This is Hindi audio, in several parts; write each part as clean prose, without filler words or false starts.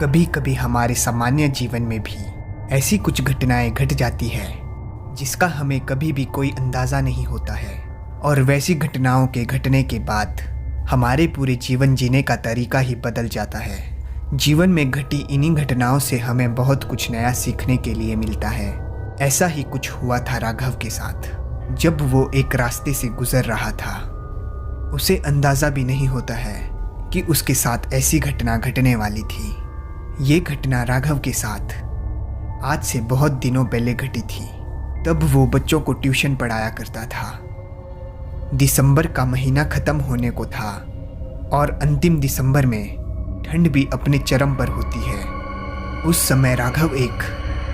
कभी कभी हमारे सामान्य जीवन में भी ऐसी कुछ घटनाएं घट जाती है जिसका हमें कभी भी कोई अंदाज़ा नहीं होता है, और वैसी घटनाओं के घटने के बाद हमारे पूरे जीवन जीने का तरीका ही बदल जाता है। जीवन में घटी इन्हीं घटनाओं से हमें बहुत कुछ नया सीखने के लिए मिलता है। ऐसा ही कुछ हुआ था राघव के साथ। जब वो एक रास्ते से गुजर रहा था, उसे अंदाज़ा भी नहीं होता है कि उसके साथ ऐसी घटना घटने वाली थी। ये घटना राघव के साथ आज से बहुत दिनों पहले घटी थी। तब वो बच्चों को ट्यूशन पढ़ाया करता था। दिसंबर का महीना ख़त्म होने को था और अंतिम दिसंबर में ठंड भी अपने चरम पर होती है। उस समय राघव एक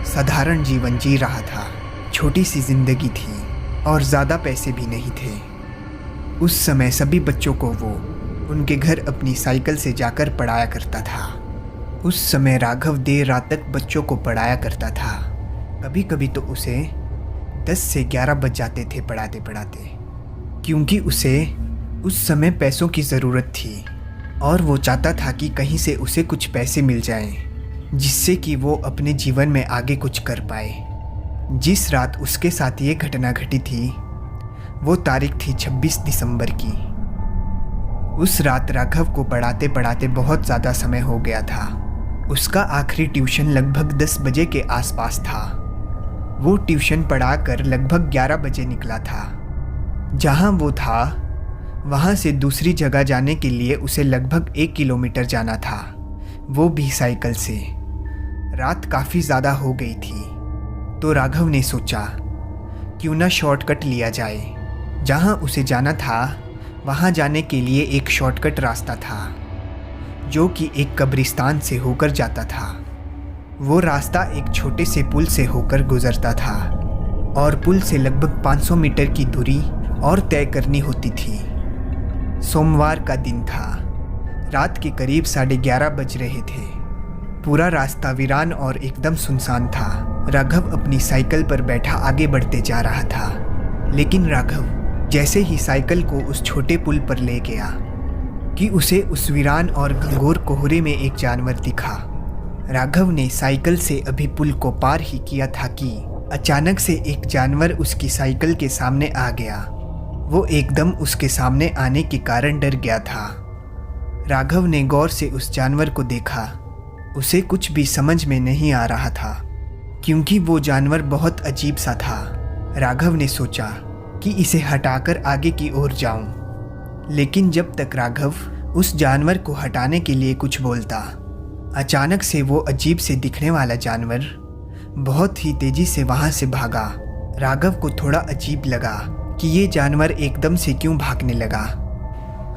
साधारण जीवन जी रहा था। छोटी सी जिंदगी थी और ज़्यादा पैसे भी नहीं थे। उस समय सभी बच्चों को वो उनके घर अपनी साइकिल से जाकर पढ़ाया करता था। उस समय राघव देर रात तक बच्चों को पढ़ाया करता था। कभी कभी तो उसे 10 से 11 बज जाते थे पढ़ाते पढ़ाते, क्योंकि उसे उस समय पैसों की ज़रूरत थी और वो चाहता था कि कहीं से उसे कुछ पैसे मिल जाएं, जिससे कि वो अपने जीवन में आगे कुछ कर पाए। जिस रात उसके साथ ये घटना घटी थी वो तारीख थी 26 दिसंबर की। उस रात राघव को पढ़ाते पढ़ाते बहुत ज़्यादा समय हो गया था। उसका आखिरी ट्यूशन लगभग 10 बजे के आसपास था। वो ट्यूशन पढ़ाकर लगभग 11 बजे निकला था। जहाँ वो था वहाँ से दूसरी जगह जाने के लिए उसे लगभग 1 किलोमीटर जाना था, वो भी साइकिल से। रात काफ़ी ज़्यादा हो गई थी तो राघव ने सोचा क्यों ना शॉर्टकट लिया जाए। जहाँ उसे जाना था वहाँ जाने के लिए एक शॉर्टकट रास्ता था जो कि एक कब्रिस्तान से होकर जाता था। वो रास्ता एक छोटे से पुल से होकर गुजरता था और पुल से लगभग 500 मीटर की दूरी और तय करनी होती थी। सोमवार का दिन था। रात के करीब 11:30 बज रहे थे। पूरा रास्ता वीरान और एकदम सुनसान था। राघव अपनी साइकिल पर बैठा आगे बढ़ते जा रहा था, लेकिन राघव जैसे ही साइकिल को उस छोटे पुल पर ले गया कि उसे उस वीरान और घंघोर कोहरे में एक जानवर दिखा। राघव ने साइकिल से अभी पुल को पार ही किया था कि अचानक से एक जानवर उसकी साइकिल के सामने आ गया। वो एकदम उसके सामने आने के कारण डर गया था। राघव ने गौर से उस जानवर को देखा। उसे कुछ भी समझ में नहीं आ रहा था, क्योंकि वो जानवर बहुत अजीब सा था। राघव ने सोचा कि इसे हटाकर आगे की ओर जाऊं, लेकिन जब तक राघव उस जानवर को हटाने के लिए कुछ बोलता, अचानक से वो अजीब से दिखने वाला जानवर बहुत ही तेजी से वहां से भागा। राघव को थोड़ा अजीब लगा कि ये जानवर एकदम से क्यों भागने लगा।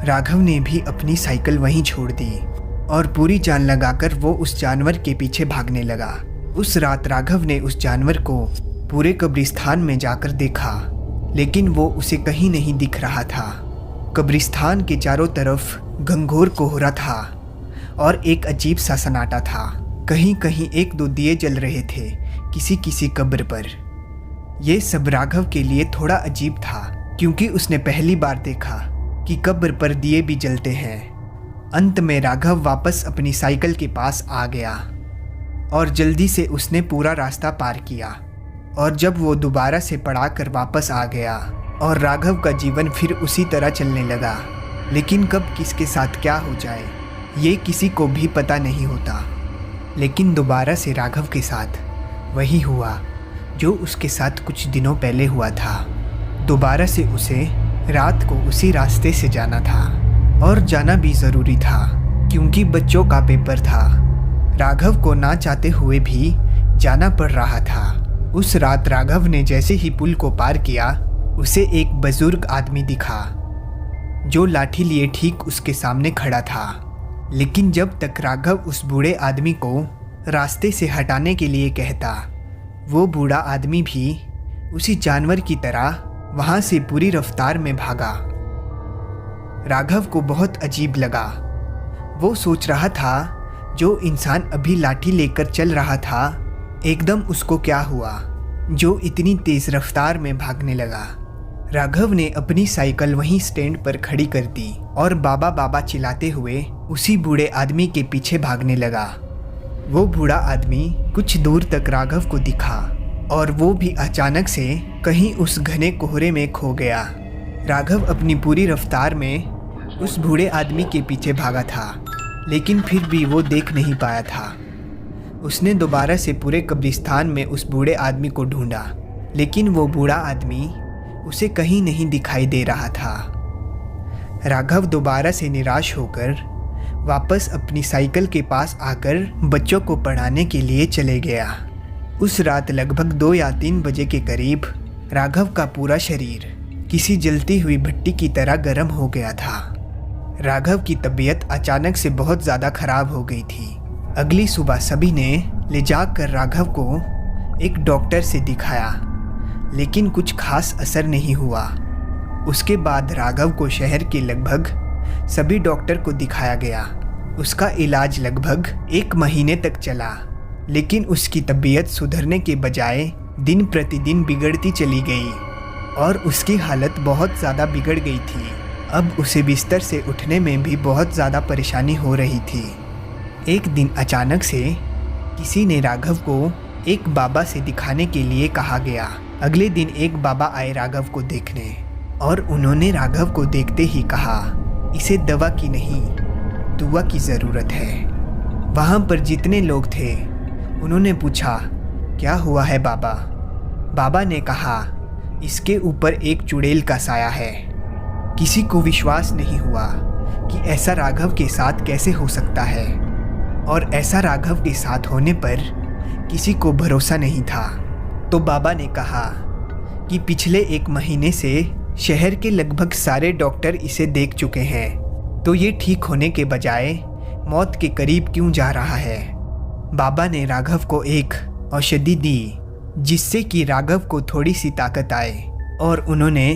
राघव ने भी अपनी साइकिल वहीं छोड़ दी और पूरी जान लगाकर वो उस जानवर के पीछे भागने लगा। उस रात राघव ने उस जानवर को पूरे कब्रिस्तान में जाकर देखा, लेकिन वो उसे कहीं नहीं दिख रहा था। कब्रिस्तान के चारों तरफ घंघोर कोहरा था और एक अजीब सा सन्नाटा था। कहीं कहीं 1-2 दिए जल रहे थे किसी किसी कब्र पर। यह सब राघव के लिए थोड़ा अजीब था, क्योंकि उसने पहली बार देखा कि कब्र पर दिए भी जलते हैं। अंत में राघव वापस अपनी साइकिल के पास आ गया और जल्दी से उसने पूरा रास्ता पार किया। और जब वो दोबारा से पढ़ाकर वापस आ गया और राघव का जीवन फिर उसी तरह चलने लगा। लेकिन कब किसके साथ क्या हो जाए ये किसी को भी पता नहीं होता। लेकिन दोबारा से राघव के साथ वही हुआ जो उसके साथ कुछ दिनों पहले हुआ था। दोबारा से उसे रात को उसी रास्ते से जाना था, और जाना भी ज़रूरी था क्योंकि बच्चों का पेपर था। राघव को ना चाहते हुए भी जाना पड़ रहा था। उस रात राघव ने जैसे ही पुल को पार किया, उसे एक बुजुर्ग आदमी दिखा जो लाठी लिए ठीक उसके सामने खड़ा था। लेकिन जब तक राघव उस बूढ़े आदमी को रास्ते से हटाने के लिए कहता, वो बूढ़ा आदमी भी उसी जानवर की तरह वहाँ से पूरी रफ्तार में भागा। राघव को बहुत अजीब लगा। वो सोच रहा था जो इंसान अभी लाठी लेकर चल रहा था, एकदम उसको क्या हुआ जो इतनी तेज़ रफ्तार में भागने लगा। राघव ने अपनी साइकिल वहीं स्टैंड पर खड़ी कर दी और बाबा बाबा चिल्लाते हुए उसी बूढ़े आदमी के पीछे भागने लगा। वो बूढ़ा आदमी कुछ दूर तक राघव को दिखा और वो भी अचानक से कहीं उस घने कोहरे में खो गया। राघव अपनी पूरी रफ्तार में उस बूढ़े आदमी के पीछे भागा था, लेकिन फिर भी वो देख नहीं पाया था। उसने दोबारा से पूरे कब्रिस्तान में उस बूढ़े आदमी को ढूंढा, लेकिन वो बूढ़ा आदमी उसे कहीं नहीं दिखाई दे रहा था। राघव दोबारा से निराश होकर वापस अपनी साइकिल के पास आकर बच्चों को पढ़ाने के लिए चले गया। उस रात लगभग 2 या 3 बजे के करीब राघव का पूरा शरीर किसी जलती हुई भट्टी की तरह गर्म हो गया था। राघव की तबीयत अचानक से बहुत ज़्यादा खराब हो गई थी। अगली सुबह सभी ने ले जाकर राघव को एक डॉक्टर से दिखाया, लेकिन कुछ खास असर नहीं हुआ। उसके बाद राघव को शहर के लगभग सभी डॉक्टर को दिखाया गया। उसका इलाज लगभग 1 महीने तक चला, लेकिन उसकी तबीयत सुधरने के बजाय दिन प्रतिदिन बिगड़ती चली गई और उसकी हालत बहुत ज़्यादा बिगड़ गई थी। अब उसे बिस्तर से उठने में भी बहुत ज़्यादा परेशानी हो रही थी। एक दिन अचानक से किसी ने राघव को एक बाबा से दिखाने के लिए कहा गया। अगले दिन एक बाबा आए राघव को देखने और उन्होंने राघव को देखते ही कहा, इसे दवा की नहीं, दुआ की ज़रूरत है। वहाँ पर जितने लोग थे उन्होंने पूछा, क्या हुआ है बाबा? बाबा ने कहा, इसके ऊपर एक चुड़ैल का साया है। किसी को विश्वास नहीं हुआ कि ऐसा राघव के साथ कैसे हो सकता है, और ऐसा राघव के साथ होने पर किसी को भरोसा नहीं था। तो बाबा ने कहा कि पिछले 1 महीने से शहर के लगभग सारे डॉक्टर इसे देख चुके हैं, तो ये ठीक होने के बजाय मौत के करीब क्यों जा रहा है। बाबा ने राघव को एक औषधि दी जिससे कि राघव को थोड़ी सी ताकत आए, और उन्होंने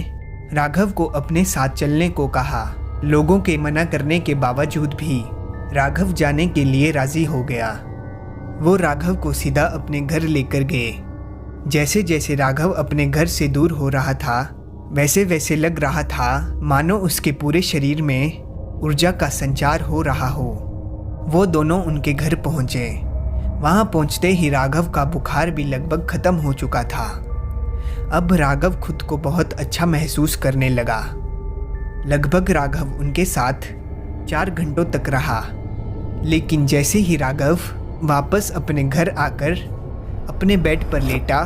राघव को अपने साथ चलने को कहा। लोगों के मना करने के बावजूद भी राघव जाने के लिए राज़ी हो गया। वो राघव को सीधा अपने घर लेकर गए। जैसे जैसे राघव अपने घर से दूर हो रहा था, वैसे वैसे लग रहा था मानो उसके पूरे शरीर में ऊर्जा का संचार हो रहा हो। वो दोनों उनके घर पहुँचे। वहाँ पहुँचते ही राघव का बुखार भी लगभग ख़त्म हो चुका था। अब राघव खुद को बहुत अच्छा महसूस करने लगा। लगभग राघव उनके साथ 4 घंटों तक रहा, लेकिन जैसे ही राघव वापस अपने घर आकर अपने बेड पर लेटा,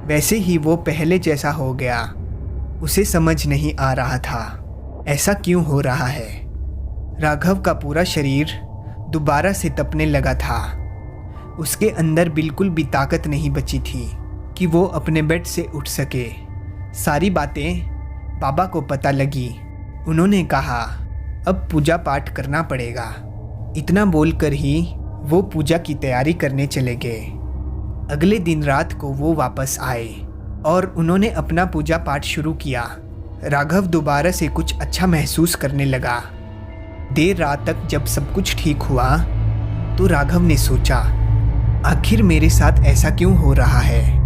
वैसे ही वो पहले जैसा हो गया। उसे समझ नहीं आ रहा था ऐसा क्यों हो रहा है। राघव का पूरा शरीर दोबारा से तपने लगा था। उसके अंदर बिल्कुल भी ताकत नहीं बची थी कि वो अपने बेड से उठ सके। सारी बातें बाबा को पता लगी। उन्होंने कहा, अब पूजा पाठ करना पड़ेगा। इतना बोलकर ही वो पूजा की तैयारी करने चले गए। अगले दिन रात को वो वापस आए और उन्होंने अपना पूजा पाठ शुरू किया। राघव दोबारा से कुछ अच्छा महसूस करने लगा। देर रात तक जब सब कुछ ठीक हुआ तो राघव ने सोचा, आखिर मेरे साथ ऐसा क्यों हो रहा है।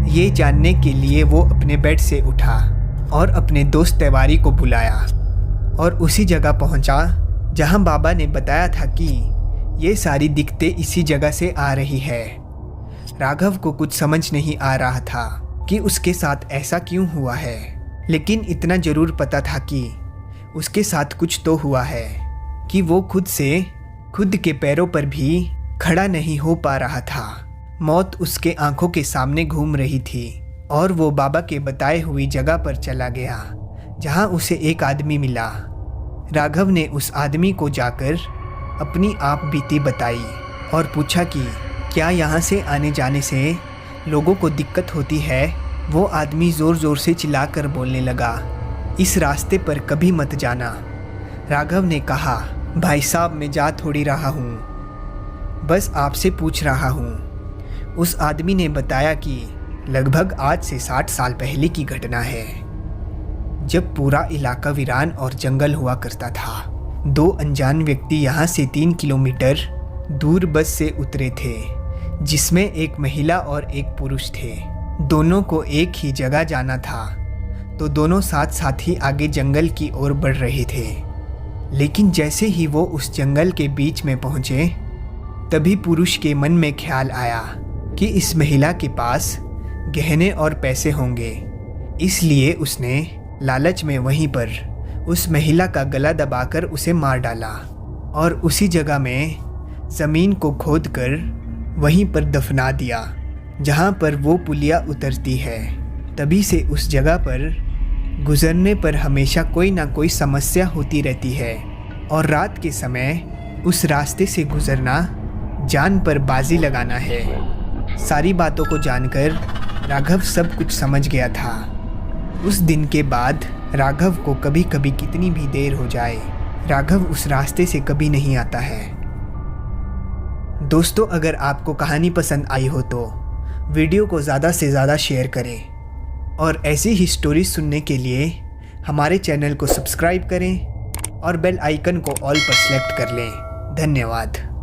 ये जानने के लिए वो अपने बेड से उठा और अपने दोस्त तिवारी को बुलाया और उसी जगह पहुंचा जहां बाबा ने बताया था कि ये सारी दिक्कतें इसी जगह से आ रही है। राघव को कुछ समझ नहीं आ रहा था कि उसके साथ ऐसा क्यों हुआ है, लेकिन इतना ज़रूर पता था कि उसके साथ कुछ तो हुआ है कि वो खुद के पैरों पर भी खड़ा नहीं हो पा रहा था। मौत उसके आंखों के सामने घूम रही थी और वो बाबा के बताए हुई जगह पर चला गया जहां उसे एक आदमी मिला। राघव ने उस आदमी को जाकर अपनी आप बीती बताई और पूछा कि क्या यहाँ से आने जाने से लोगों को दिक्कत होती है। वो आदमी ज़ोर ज़ोर से चिल्लाकर बोलने लगा, इस रास्ते पर कभी मत जाना। राघव ने कहा, भाई साहब मैं जा थोड़ी रहा हूँ, बस आपसे पूछ रहा हूँ। उस आदमी ने बताया कि लगभग आज से 60 साल पहले की घटना है, जब पूरा इलाका वीरान और जंगल हुआ करता था। 2 अनजान व्यक्ति यहाँ से 3 किलोमीटर दूर बस से उतरे थे, जिसमें एक महिला और एक पुरुष थे। दोनों को एक ही जगह जाना था, तो दोनों साथ साथ ही आगे जंगल की ओर बढ़ रहे थे। लेकिन जैसे ही वो उस जंगल के बीच में पहुँचे, तभी पुरुष के मन में ख्याल आया कि इस महिला के पास गहने और पैसे होंगे, इसलिए उसने लालच में वहीं पर उस महिला का गला दबाकर उसे मार डाला और उसी जगह में ज़मीन को खोदकर वहीं पर दफना दिया जहाँ पर वो पुलिया उतरती है। तभी से उस जगह पर गुज़रने पर हमेशा कोई ना कोई समस्या होती रहती है और रात के समय उस रास्ते से गुज़रना जान पर बाजी लगाना है। सारी बातों को जानकर राघव सब कुछ समझ गया था। उस दिन के बाद राघव को कभी कभी कितनी भी देर हो जाए, राघव उस रास्ते से कभी नहीं आता है। दोस्तों, अगर आपको कहानी पसंद आई हो तो वीडियो को ज़्यादा से ज़्यादा शेयर करें और ऐसी ही स्टोरी सुनने के लिए हमारे चैनल को सब्सक्राइब करें और बेल आइकन को ऑल पर सेलेक्ट कर लें। धन्यवाद।